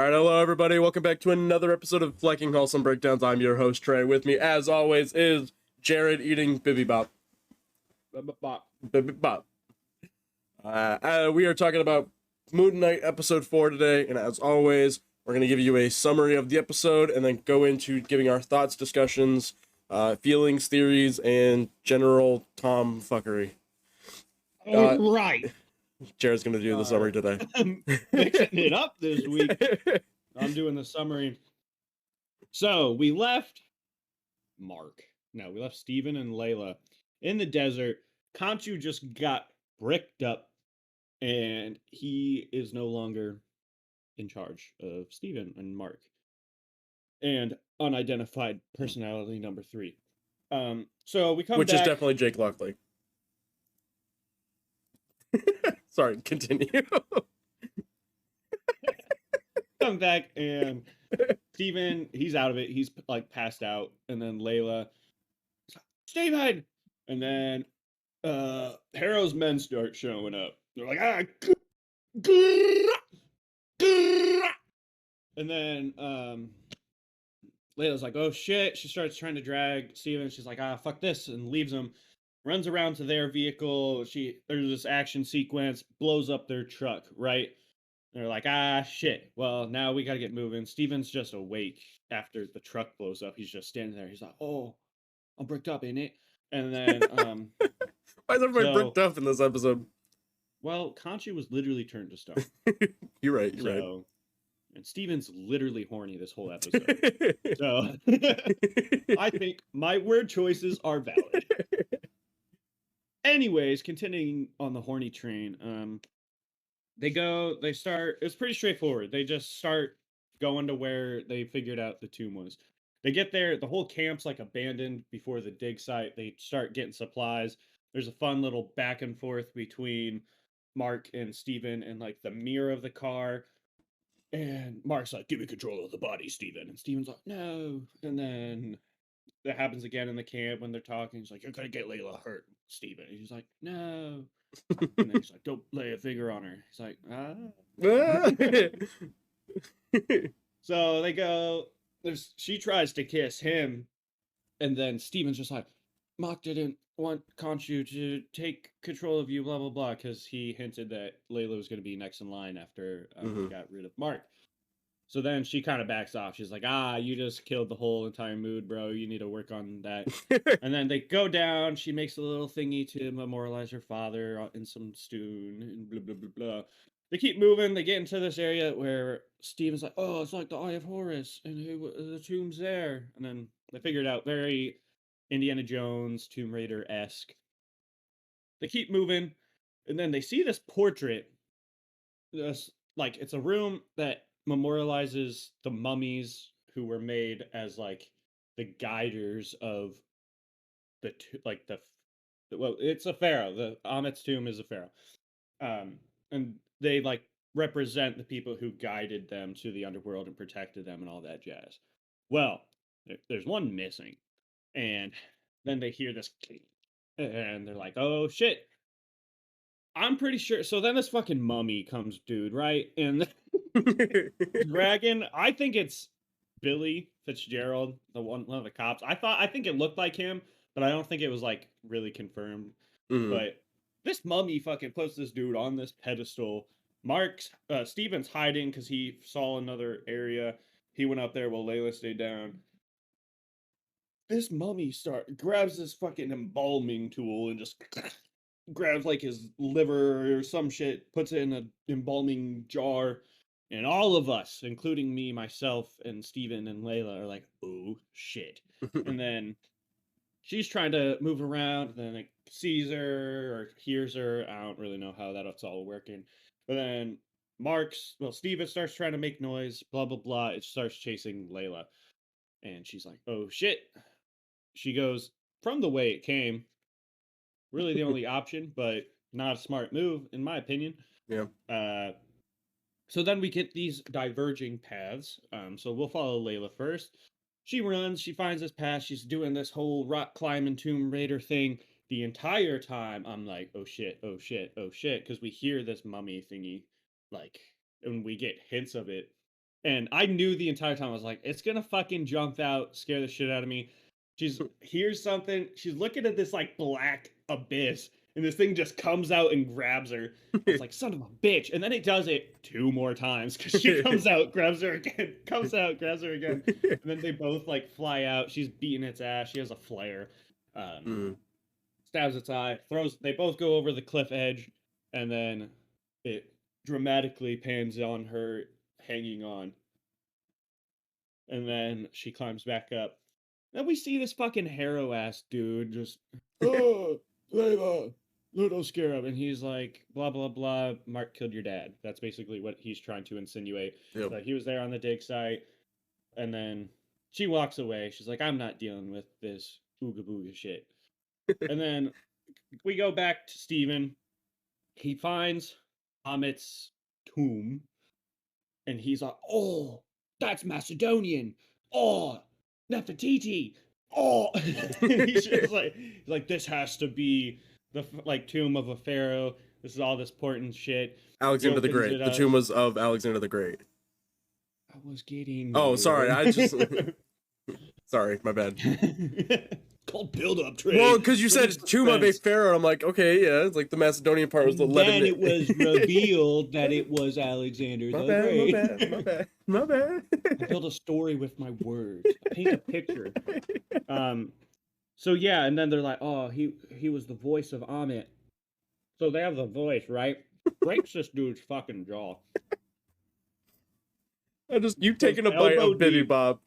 All right, hello everybody. Welcome back to another episode of Flecking Hallsome Breakdowns. I'm your host Trey. With me, as always, is Jared eating Bibimbap. Bibimbap. We are talking about Moonknight episode 4 today, and as always, we're going to give you a summary of the episode and then go into giving our thoughts, discussions, feelings, theories, and general tomfuckery. Right. Jared's going to do the summary today. I'm mixing it up this week. I'm doing the summary. So we left we left Steven and Layla in the desert. Kanchu just got bricked up, and he is no longer in charge of Steven and Mark. And unidentified personality number 3. So we come Which back. is definitely Jake Lockley. Sorry, continue. Come back, and Steven, he's out of it. He's like passed out. And then Layla, Steven! And then Harrow's men start showing up. They're like, and then Layla's like, oh shit. She starts trying to drag Steven. She's like, fuck this, and leaves him. Runs around to their vehicle. There's this action sequence, blows up their truck, right? They're like, shit. Well, now we gotta get moving. Steven's just awake after the truck blows up. He's just standing there. He's like, oh, I'm bricked up, ain't it? And then, Why is everybody bricked up in this episode? Well, Kanchi was literally turned to stone. You're right. Right. And Steven's literally horny this whole episode. So, I think my word choices are valid. Anyways, continuing on the horny train, it's pretty straightforward. They just start going to where they figured out the tomb was. They get there, the whole camp's like abandoned before the dig site. They start getting supplies. There's a fun little back and forth between Mark and Steven and like the mirror of the car. And Mark's like, give me control of the body, Steven. And Steven's like, no. And then that happens again in the camp when they're talking. He's like, you're going to get Layla hurt, Steven. And he's like, no. And then he's like, don't lay a finger on her. He's like, So they go, she tries to kiss him. And then Steven's just like, Mark didn't want Kanchu to take control of you, blah, blah, blah. Because he hinted that Layla was going to be next in line after he got rid of Mark. So then she kind of backs off. She's like, you just killed the whole entire mood, bro. You need to work on that. And then they go down. She makes a little thingy to memorialize her father in some stone and blah, blah, blah, blah. They keep moving. They get into this area where Steven's like, oh, it's like the Eye of Horus. And the tomb's there. And then they figure it out. Very Indiana Jones, Tomb Raider-esque. They keep moving. And then they see this portrait. It's a room that memorializes the mummies who were made as like the guiders of it's a pharaoh. The Amit's tomb is a pharaoh, and they like represent the people who guided them to the underworld and protected them and all that jazz. Well, there's one missing, and then they hear this and they're like, oh shit, I'm pretty sure. So then this fucking mummy comes, dude, right? And dragon, I think it's Billy Fitzgerald, one of the cops. I think it looked like him, but I don't think it was like really confirmed. But this mummy fucking puts this dude on this pedestal. Steven's hiding because he saw another area. He went up there while Layla stayed down. This mummy grabs this fucking embalming tool and just grabs like his liver or some shit, puts it in an embalming jar. And all of us, including me, myself, and Steven and Layla, are like, oh, shit. And then she's trying to move around, and then it sees her or hears her. I don't really know how that's all working. But then Steven starts trying to make noise, blah, blah, blah. It starts chasing Layla. And she's like, oh, shit. She goes, from the way it came, really the only option, but not a smart move, in my opinion. Yeah. So then we get these diverging paths. So we'll follow Layla first. She runs. She finds this path. She's doing this whole rock climbing Tomb Raider thing. The entire time, I'm like, oh shit, oh shit, oh shit. Because we hear this mummy thingy, and we get hints of it And I knew the entire time, I was like, it's gonna fucking jump out, scare the shit out of me. She's hears something, she's looking at this like black abyss, and this thing just comes out and grabs her. I was like, son of a bitch. And then it does it 2 more times because she comes out, grabs her again, comes out, grabs her again. And then they both like fly out. She's beating its ass. She has a flare. Stabs its eye, they both go over the cliff edge, and then it dramatically pans on her hanging on. And then she climbs back up. Then we see this fucking harrow ass dude just, oh, Layla, little scarab. And he's like, blah, blah, blah. Mark killed your dad. That's basically what he's trying to insinuate. Yep. So he was there on the dig site. And then she walks away. She's like, I'm not dealing with this ooga booga shit. And then we go back to Steven. He finds Amit's tomb. And he's like, oh, that's Macedonian. Oh, Nefertiti. Oh, and he's like, this has to be the like tomb of a pharaoh. This is all this important shit. Alexander the Great. The tomb was of Alexander the Great. I was getting. Oh, sorry. I just. Sorry, my bad. Called build up, Trey. Well, because you said tomb of a pharaoh, I'm like, okay, yeah, it's like the Macedonian part was the Then it was revealed that it was Alexander the Great. My bad. I build a story with my words. I paint a picture. So yeah, and then they're like, oh, he was the voice of Amit. So they have the voice, right? Breaks this dude's fucking jaw. You taking a bite of Bibby Bob.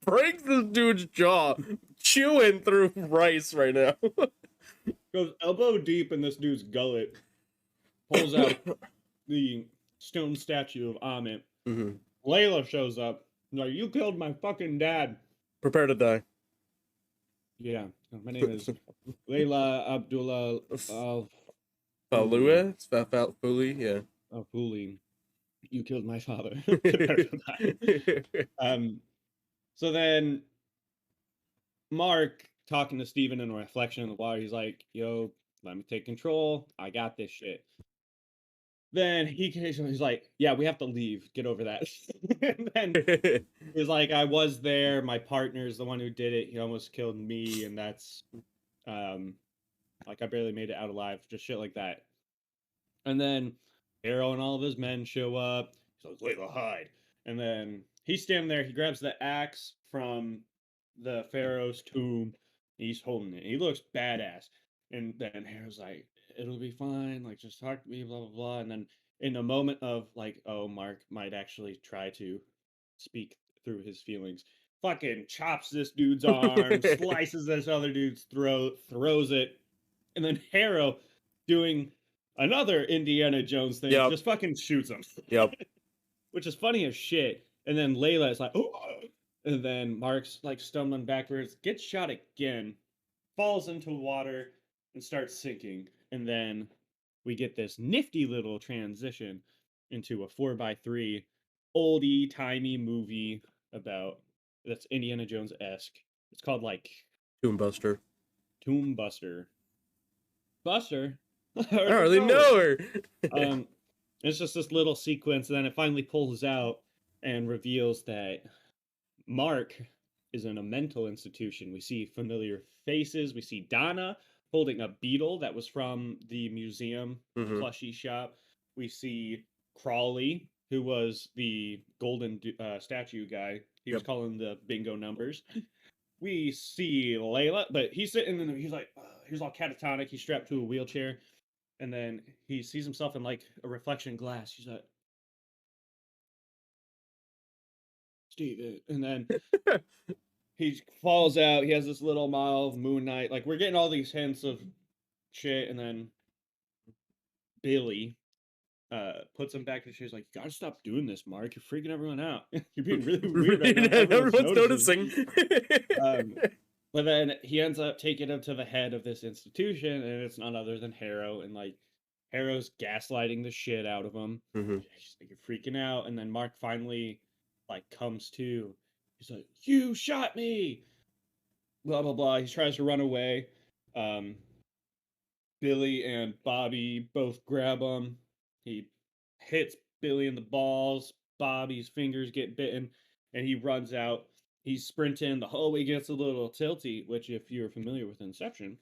Breaks this dude's jaw. Chewing through rice right now. Goes elbow deep in this dude's gullet. Pulls out the stone statue of Amit. Mm-hmm. Layla shows up. Like, you killed my fucking dad. Prepare to die. Yeah. My name is Layla Abdullah Falua? Fuli, yeah. Fuli. You killed my father. So then Mark talking to Steven in a reflection in the water, he's like, yo, let me take control. I got this shit. Then he's like, yeah, we have to leave. Get over that. And then he's like, I was there. My partner's the one who did it. He almost killed me. And that's like, I barely made it out alive. Just shit like that. And then Arrow and all of his men show up. He's like, Layla, hide. And then he's standing there. He grabs the axe from the pharaoh's tomb. He's holding it. He looks badass. And then Arrow's like, it'll be fine. Like, just talk to me, blah, blah, blah. And then in a moment of like, oh, Mark might actually try to speak through his feelings, fucking chops this dude's arm, slices this other dude's throat, throws it. And then Harrow, doing another Indiana Jones thing, just fucking shoots him. Yep. Which is funny as shit. And then Layla is like, oh. And then Mark's like stumbling backwards, gets shot again, falls into water, and starts sinking. And then we get this nifty little transition into a 4x3 oldie-timey movie that's Indiana Jones-esque. It's called like Tomb Buster. Buster? I hardly know her. It's just this little sequence, and then it finally pulls out and reveals that Mark is in a mental institution. We see familiar faces. We see Donna holding a beetle that was from the museum plushie shop. We see Crawley, who was the golden statue guy. He was calling the bingo numbers. We see Layla, but he's sitting and he's like, he's all catatonic. He's strapped to a wheelchair. And then he sees himself in like a reflection glass. He's like, Steven. And then he falls out. He has this little mile of Moonknight. Like, we're getting all these hints of shit. And then Billy puts him back in the shoes. Like, you gotta stop doing this, Mark. You're freaking everyone out. You're being really weird right now. Everyone's noticing. But then he ends up taking him to the head of this institution, and it's none other than Harrow. And like, Harrow's gaslighting the shit out of him. He's like, you're freaking out. And then Mark finally like comes to. He's like, you shot me. Blah blah blah. He tries to run away. Billy and Bobby both grab him. He hits Billy in the balls, Bobby's fingers get bitten, and he runs out. He's sprinting. The hallway gets a little tilty, which, if you're familiar with Inception,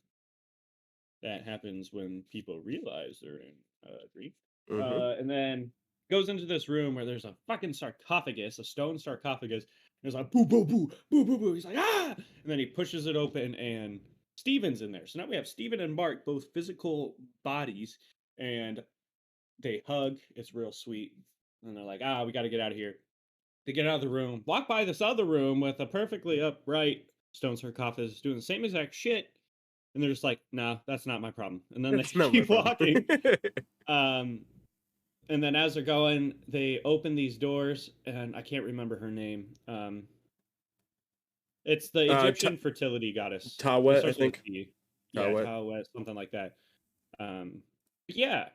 that happens when people realize they're in a dream. Mm-hmm. And then goes into this room where there's a fucking sarcophagus, a stone sarcophagus. There's like boo, boo, boo, boo, boo, boo. He's like, ah! And then he pushes it open, and Steven's in there. So now we have Steven and Mark, both physical bodies, and they hug. It's real sweet. And they're like, we got to get out of here. They get out of the room, walk by this other room with a perfectly upright stone sarcophagus doing the same exact shit. And they're just like, nah, that's not my problem. And then they keep walking. And then as they're going, they open these doors, and I can't remember her name. It's the Egyptian fertility goddess. Tawet, I think. Yeah, Tawet, something like that. Yeah.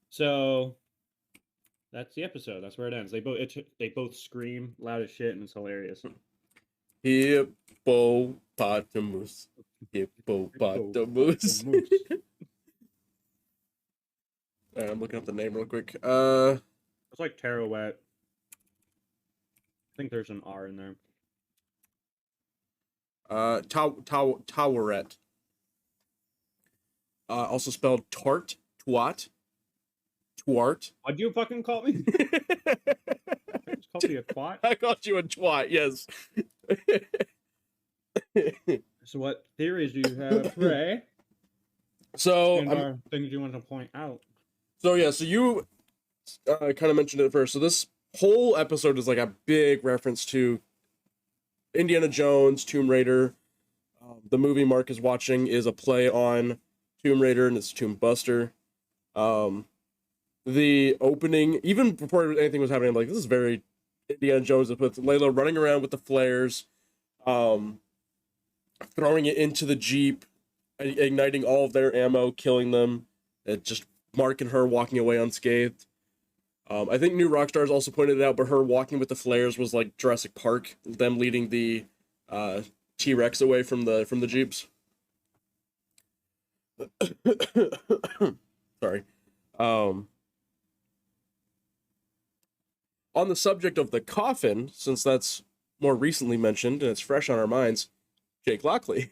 So that's the episode. That's where it ends. They both scream loud as shit, and it's hilarious. Hippopotamus. Hippopotamus. I'm looking up the name real quick. It's like Tarawet. I think there's an R in there. Taweret. Also spelled twat. Twart. What'd you fucking call me? Just called me a twat? I called you a twat, yes. So what theories do you have, Trey? So, things you want to point out. So you kind of mentioned it first. So this whole episode is like a big reference to Indiana Jones, Tomb Raider. The movie Mark is watching is a play on Tomb Raider, and it's Tomb Buster. The opening, even before anything was happening, I'm like, this is very Indiana Jones, with Layla running around with the flares, throwing it into the Jeep, igniting all of their ammo, killing them, and just Mark and her walking away unscathed. I think New Rockstars also pointed it out, but her walking with the flares was like Jurassic Park, them leading the T-Rex away from the Jeeps. Sorry. On the subject of the coffin, since that's more recently mentioned and it's fresh on our minds, Jake Lockley.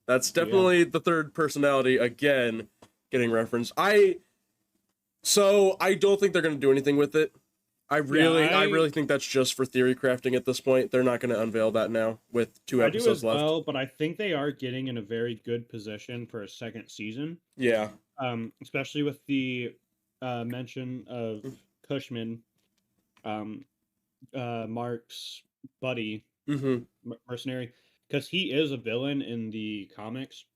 That's definitely the third personality again getting referenced. I don't think they're going to do anything with it. I really think that's just for theory crafting at this point. They're not going to unveil that now with 2 episodes left. Well, but I think they are getting in a very good position for a second season. Yeah. Especially with the mention of Cushman, Mark's buddy, mercenary, because he is a villain in the comics.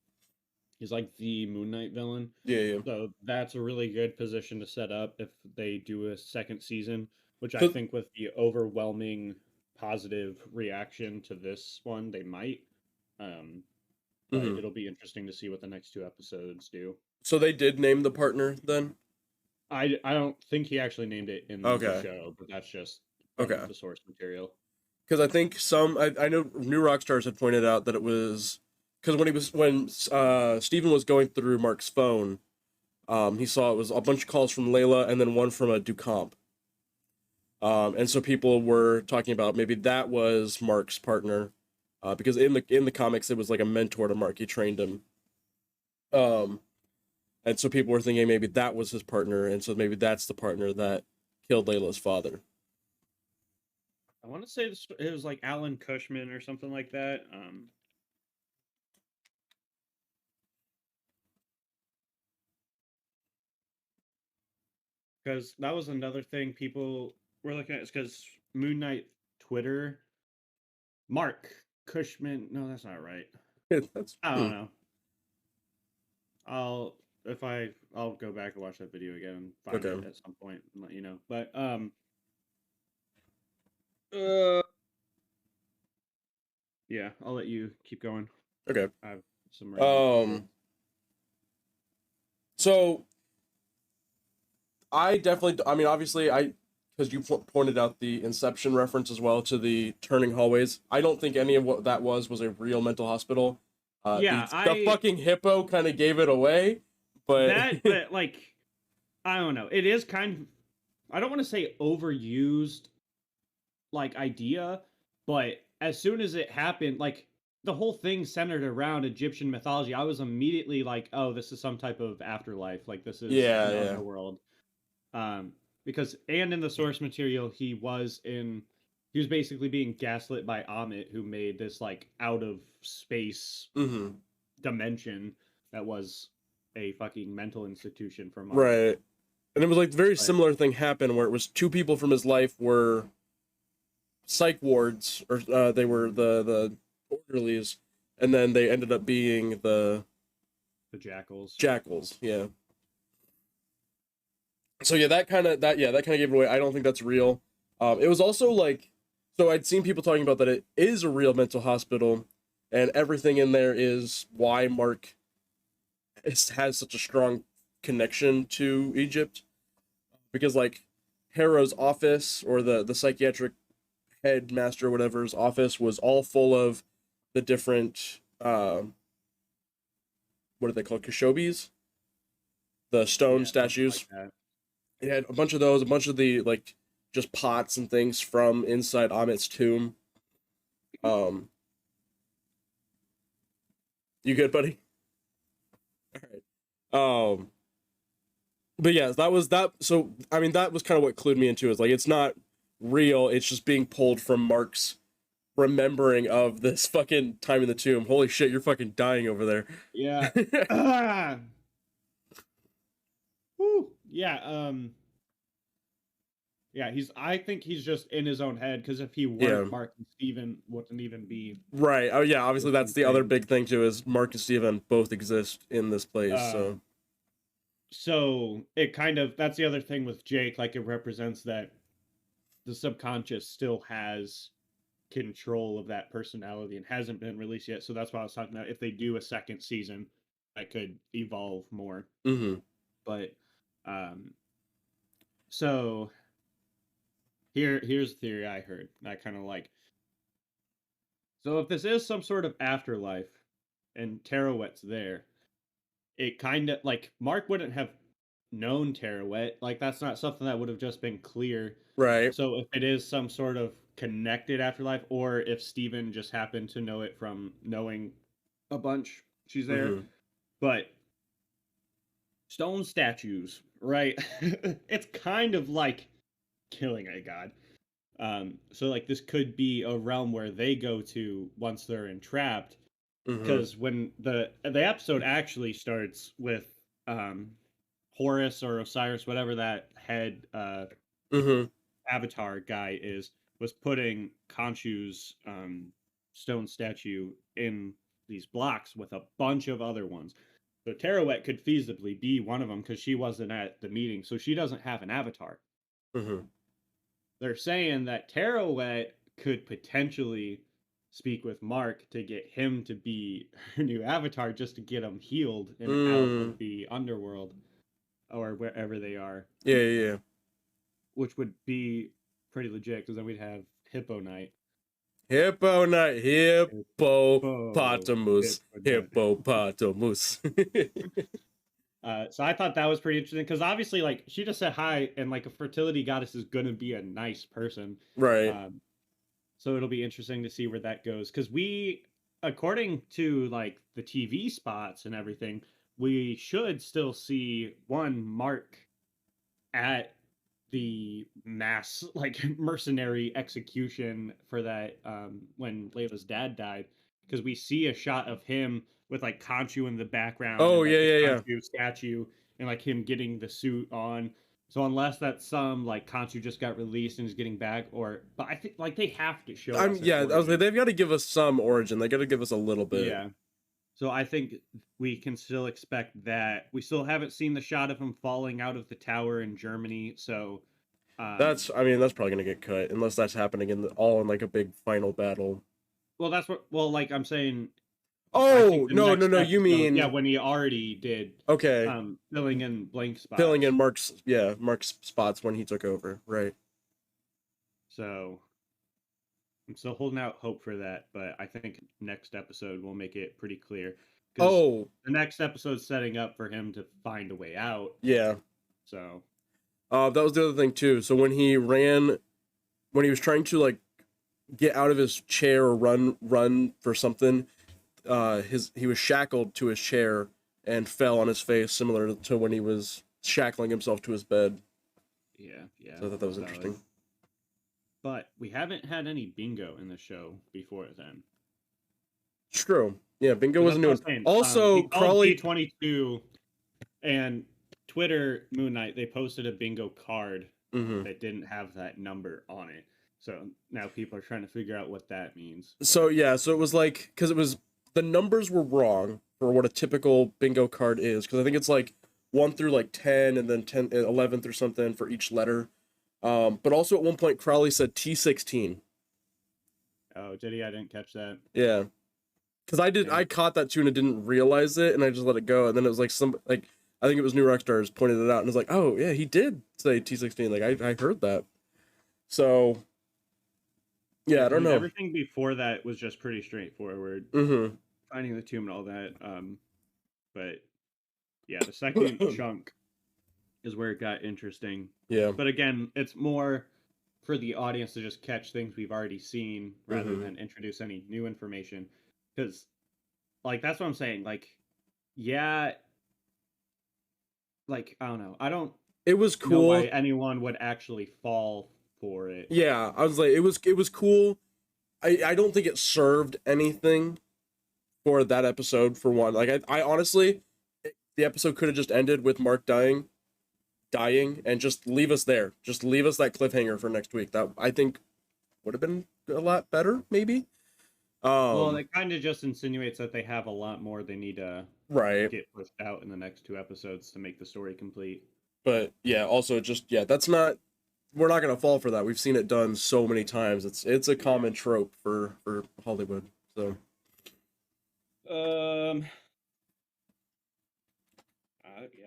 He's like the Moonknight villain. Yeah. So that's a really good position to set up if they do a second season, which I think with the overwhelming positive reaction to this one, they might. But it'll be interesting to see what the next 2 episodes do. So they did name the partner then? I don't think he actually named it in the show, but that's just the source material. Because I think I know New Rockstars had pointed out that it was because when Steven was going through Mark's phone, he saw it was a bunch of calls from Layla and then one from a Ducomp. And so people were talking about maybe that was Mark's partner, because in the comics it was like a mentor to Mark. He trained him. And so people were thinking maybe that was his partner, and so maybe that's the partner that killed Layla's father. I want to say it was like Alan Cushman or something like that. Because that was another thing people were looking at, is because Moonknight Twitter, Mark Cushman. No, that's not right. I don't know. I'll go back and watch that video again and find it at some point and let you know. But yeah, I'll let you keep going. Okay. I have some. So I definitely, obviously, because you pointed out the Inception reference as well to the turning hallways. I don't think any of what that was a real mental hospital. The fucking hippo kind of gave it away, but like, I don't know. It is kind of, I don't want to say overused like idea, but as soon as it happened, like the whole thing centered around Egyptian mythology, I was immediately like, oh, this is some type of afterlife, like this is Yeah, an yeah. underworld. Because and in the source material he was basically being gaslit by Amit, who made this like out of space Mm-hmm. dimension that was a fucking mental institution for Mark. Right. And it was like very But similar thing happened where it was two people from his life were psych wards, or they were the orderlies, and then they ended up being the the jackals. jackals. Yeah. So yeah, that kind of gave it away. I don't think that's real. It was also like, so I'd seen people talking about that it is a real mental hospital, and everything in there is why Mark has such a strong connection to Egypt, because like Harrow's office, or the psychiatric headmaster or whatever's office, was all full of the different what are they called, Kashobis, the stone statues. Like It had a bunch of those, a bunch of the like just pots and things from inside Amit's tomb. You good, buddy? All right. But yeah, that was that. So I mean, that was kind of what clued me into, is like it's not real. It's just being pulled from Mark's remembering of this fucking time in the tomb. Holy shit, you're fucking dying over there. Yeah. Woo. Yeah. Yeah, I think he's just in his own head, because if he weren't, Mark and Steven wouldn't even be. Right. Oh yeah, obviously that's the other big thing too, is Mark and Steven both exist in this place. So it kind of, that's the other thing with Jake, like it represents that the subconscious still has control of that personality and hasn't been released yet. So that's why I was talking about, if they do a second season, that could evolve more. Mm-hmm. But so here's the theory I heard. I kind of like. So if this is some sort of afterlife and Terawet's there, it kind of like Mark wouldn't have known Terawet. Like that's not something that would have just been clear. Right. So if it is some sort of connected afterlife, or if Steven just happened to know it from knowing a bunch, she's there. Mm-hmm. But stone statues, right? It's kind of like killing a god. So like this could be a realm where they go to once they're entrapped, because when the episode actually starts with Horus or Osiris, whatever that head avatar guy was putting Khonshu's stone statue in these blocks with a bunch of other ones. So Terawet could feasibly be one of them, because she wasn't at the meeting, so she doesn't have an avatar. They're saying that Terawet could potentially speak with Mark to get him to be her new avatar, just to get him healed and out of the underworld or wherever they are. Yeah. Which would be pretty legit, because then we'd have Hippo Night. Hippopotamus. Hippopotamus. So I thought that was pretty interesting, because obviously, like, she just said hi, and like a fertility goddess is gonna be a nice person, right? So it'll be interesting to see where that goes, because according to like the TV spots and everything, we should still see Mark at the mass like mercenary execution for that when Layla's dad died, because we see a shot of him with like Khonshu in the background. Oh, and, like, yeah. Khonshu statue, and like him getting the suit on. So unless that's some like Khonshu just got released and is getting back, but I think like they have to show. They've got to give us some origin. They got to give us a little bit. Yeah. So I think we can still expect that. We still haven't seen the shot of him falling out of the tower in Germany, so that's probably gonna get cut unless that's happening in like a big final battle. Well, that's what. Well, like I'm saying. Oh no! Episode, you mean when he already did? Okay. Filling in blank spots. Filling in Mark's spots when he took over, right? So I'm still holding out hope for that, but I think next episode will make it pretty clear. Oh, the next episode's setting up for him to find a way out. Yeah. So. That was the other thing too. So when he was trying to like get out of his chair or run for something, he was shackled to his chair and fell on his face, similar to when he was shackling himself to his bed. Yeah. So I thought that was Valid. interesting. But we haven't had any bingo in the show before then. It's true. Yeah, bingo So wasn't that's what new. I'm saying. Also, He called Crawley. D22 and Twitter Moonknight, they posted a bingo card Mhm. that didn't have that number on it. So now people are trying to figure out what that means. So yeah, so it was like, because it was, the numbers were wrong for what a typical bingo card is, because I think it's like 1 through like 10, and then 10 11 through something for each letter. But also at one point Crowley said T16. Oh, did he? I didn't catch that. Yeah, because I caught that too and I didn't realize it, and I just let it go, and then it was like I think it was New Rockstars pointed it out, and was like, oh yeah, he did say T16. Like I heard that. So yeah, I don't know. Everything before that was just pretty straightforward. Mm-hmm. Finding the tomb and all that. But yeah, the second chunk is where it got interesting. Yeah. But again, it's more for the audience to just catch things we've already seen rather than introduce any new information. Because, like, that's what I'm saying. Like, yeah, like, I don't know. I don't It was know cool. why anyone would actually fall for it. Yeah, I was like, it was cool. I don't think it served anything for that episode, for one. Like I honestly, the episode could have just ended with Mark dying, and just leave us there. Just leave us that cliffhanger for next week. That I think would have been a lot better, maybe. Well, it kind of just insinuates that they have a lot more they need to right. get pushed out in the next 2 episodes to make the story complete. But yeah, also just that's not, we're not gonna fall for that. We've seen it done so many times. It's a common trope for Hollywood. So yeah,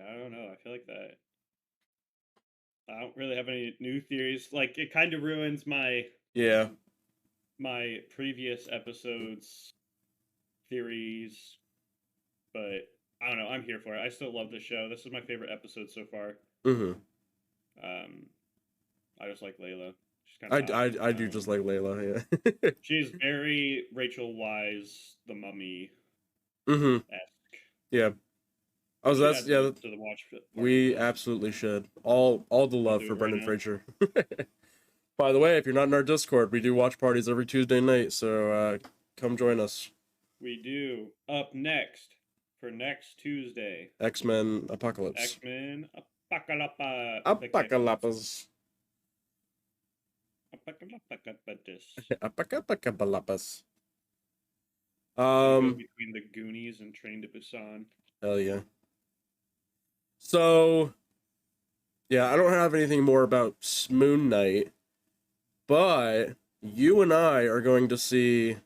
I don't know. I feel like that. I don't really have any new theories. Like, it kind of ruins my previous episodes theories, but I don't know. I'm here for it. I still love the show. This is my favorite episode so far. I just like Layla. She's kind of I do just like Layla. Yeah. She's very Rachel Wise, the Mummy. esque. Yeah. Oh, so that's to the watch. We absolutely should. All the love for Brendan Fraser. By the way, if you're not in our Discord, we do watch parties every Tuesday night, so come join us. We do. Up next for next Tuesday, X-Men Apocalypse. X-Men Apocalypse. Apocalypse. Apocalypse. Between the Goonies and Train to Busan. Hell yeah. So, yeah, I don't have anything more about Moonknight, but you and I are going to see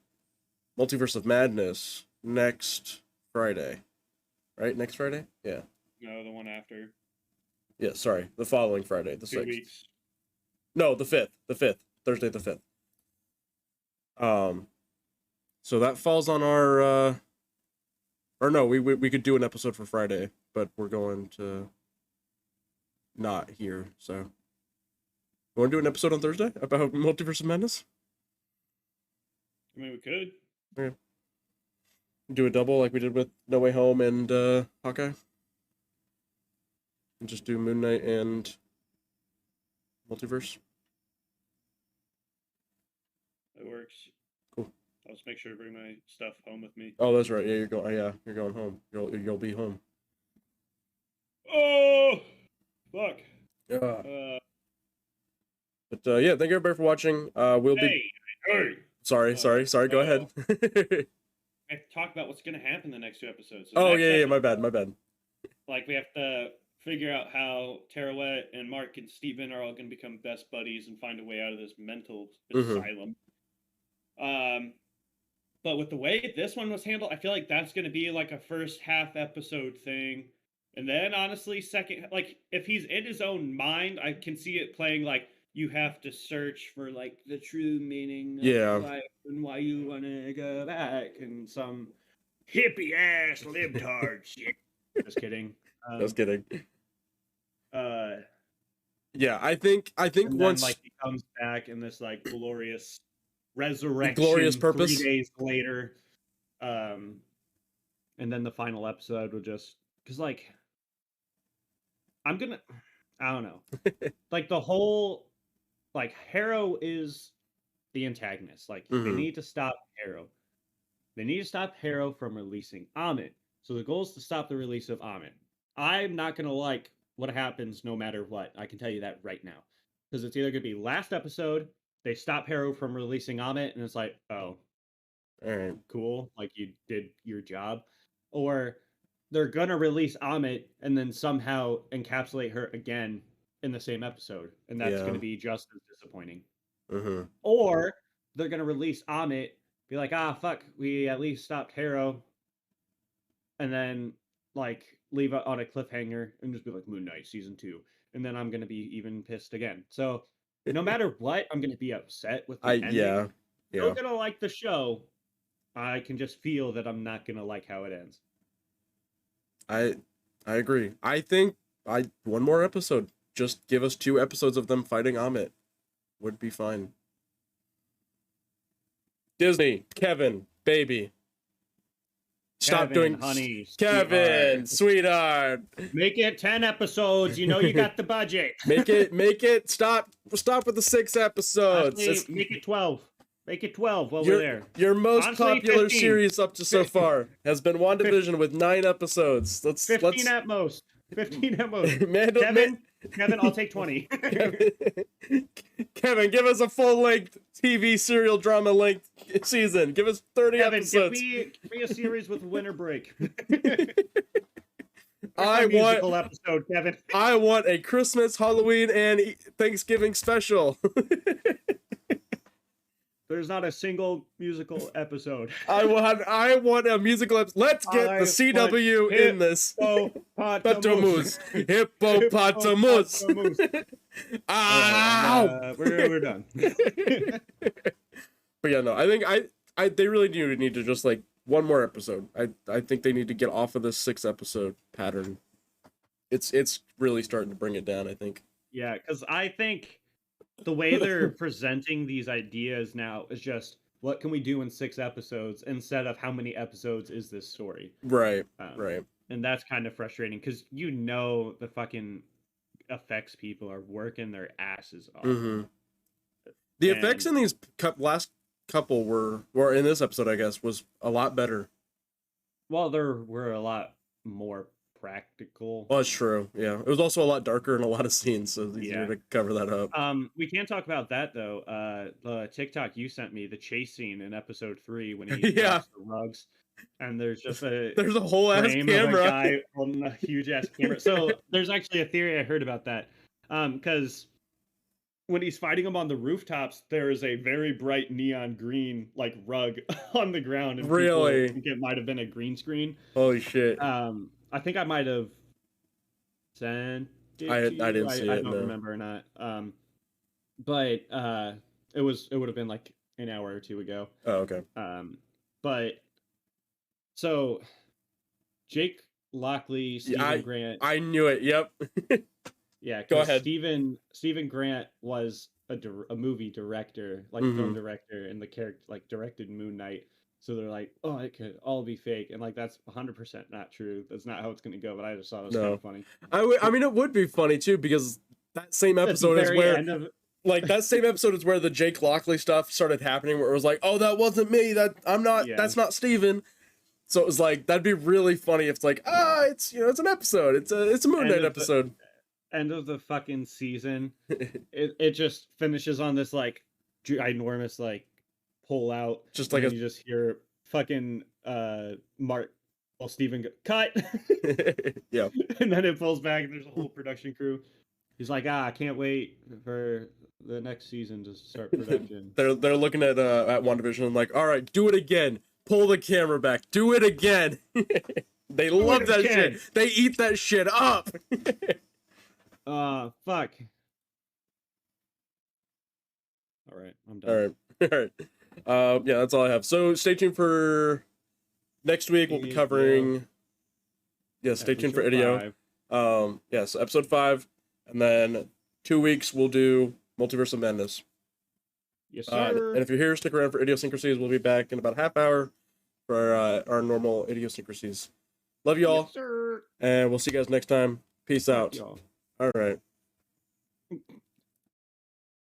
Multiverse of Madness next Friday. Right? Next Friday? Yeah. No, the one after. Yeah, sorry. The following Friday, the 2 6th. weeks. No, the 5th. The 5th. Thursday the 5th. So that falls on our or no, we could do an episode for Friday, but we're going to not here. So, you want to do an episode on Thursday about Multiverse of Madness? I mean, we could. Okay. Do a double like we did with No Way Home and Hawkeye, and just do Moonknight and Multiverse. It works. Cool. I'll just make sure to bring my stuff home with me. Oh, that's right. Yeah, you're going. Yeah, you're going home. You'll be home. Oh, fuck. Yeah. But yeah, thank you everybody for watching. We'll be. Hey. Sorry. Go ahead. I have to talk about what's going to happen in the next 2 episodes. So yeah. My bad. Like, we have to figure out how Terouette and Mark and Steven are all going to become best buddies and find a way out of this mental asylum. But with the way this one was handled, I feel like that's going to be like a first half episode thing. And then, honestly, second, like, if he's in his own mind, I can see it playing like you have to search for, like, the true meaning of life and why you want to go back and some hippie-ass libtard shit. Just kidding. Just kidding. Yeah, I think And once then like he comes back in this like glorious resurrection glorious purpose. 3 days later. And then the final episode will just because like I don't know. Like the whole like Harrow is the antagonist. Like they Mhm. need to stop Harrow. They need to stop Harrow from releasing Amit. So the goal is to stop the release of Amit. I'm not gonna like what happens no matter what. I can tell you that right now. Because it's either gonna be last episode, they stop Harrow from releasing Amit, and it's like, oh, All right. cool, like you did your job. Or they're gonna release Amit and then somehow encapsulate her again in the same episode, and that's Yeah. gonna be just as disappointing. Mhm. Or they're gonna release Amit, be like, ah, fuck, we at least stopped Harrow, and then like leave it on a cliffhanger and just be like Moonknight season 2, and then I'm gonna be even pissed again. So no matter what, I'm gonna be upset with the ending. Still gonna like the show. I can just feel that I'm not gonna like how it ends. I agree. I think one more episode. Just give us 2 episodes of them fighting Amit. Would be fine. Disney, Kevin, baby. Stop Kevin, doing honey, Kevin, sweetheart. Make it 10 episodes. You know you got the budget. make it stop with the 6 episodes. Honestly, make it 12. Make it 12 while we're there. Your most Honestly, popular 15. series up to so far has been WandaVision with 9 episodes. 15 at most. 15 at most. Kevin, I'll take 20. Kevin, give us a full-length TV serial drama length season. Give us 30 episodes. Give me a series with winter break. I musical episode, Kevin. I want a Christmas, Halloween, and Thanksgiving special. There's not a single musical episode. I want a musical episode. Let's get the CW in this. Hippopotamus. Hippopotamus. Ow! We're done. But yeah, no, I think they really do need to just like one more episode. I think they need to get off of this 6 episode pattern. It's really starting to bring it down, I think. Yeah, because I think the way they're presenting these ideas now is just what can we do in 6 episodes instead of how many episodes is this story. Right. Right. And that's kind of frustrating because the fucking effects people are working their asses off. Mm-hmm. The effects in these last couple were in this episode, I guess, was a lot better. Well, there were a lot more practical. Well, that's true. Yeah, it was also a lot darker in a lot of scenes, so it's easier to cover that up. We can't talk about that though. The TikTok you sent me, the chase scene in episode 3 when he drops the rugs, and there's just there's a whole ass camera, of a guy holding a huge ass camera. So there's actually a theory I heard about that, because when he's fighting him on the rooftops, there is a very bright neon green like rug on the ground, and really, people think it might have been a green screen. Holy shit! I think I might have sent it I to you. didn't see it. I don't remember or not. But it would have been like an hour or 2 ago. Oh, okay. But so Jake Lockley, Stephen Grant. I knew it. Yep. Yeah, go ahead. Stephen Grant was a movie director, like film director, and the character like directed Moonknight. So they're like, oh, it could all be fake, and like that's 100% not true. That's not how it's going to go. But I just thought it was kind of funny. I mean, it would be funny too because that same episode is where, that same episode is where the Jake Lockley stuff started happening, where it was like, oh, that wasn't me. That's not Steven. So it was like that'd be really funny if it's like, it's it's an episode. It's a Moonknight episode. End of the fucking season. it just finishes on this like ginormous like pull out, just like you just hear fucking Steven cut. Yeah. And then it pulls back and there's a whole production crew. He's like, I can't wait for the next season to start production. they're looking at WandaVision and like, all right, do it again. Pull the camera back. Do it again. They love that shit. They eat that shit up. Fuck. All right, I'm done. All right. Yeah, that's all I have. So stay tuned for next week. We'll be covering. Yeah, stay tuned for Idio. Yes, episode 5, and then 2 weeks we'll do Multiverse of Madness. Yes, And sir. if you're here, stick around for Idiosyncrasies. We'll be back in about a half hour for our normal Idiosyncrasies. Love y'all, Yes, sir. and we'll see you guys next time. Peace out. Y'all. All right.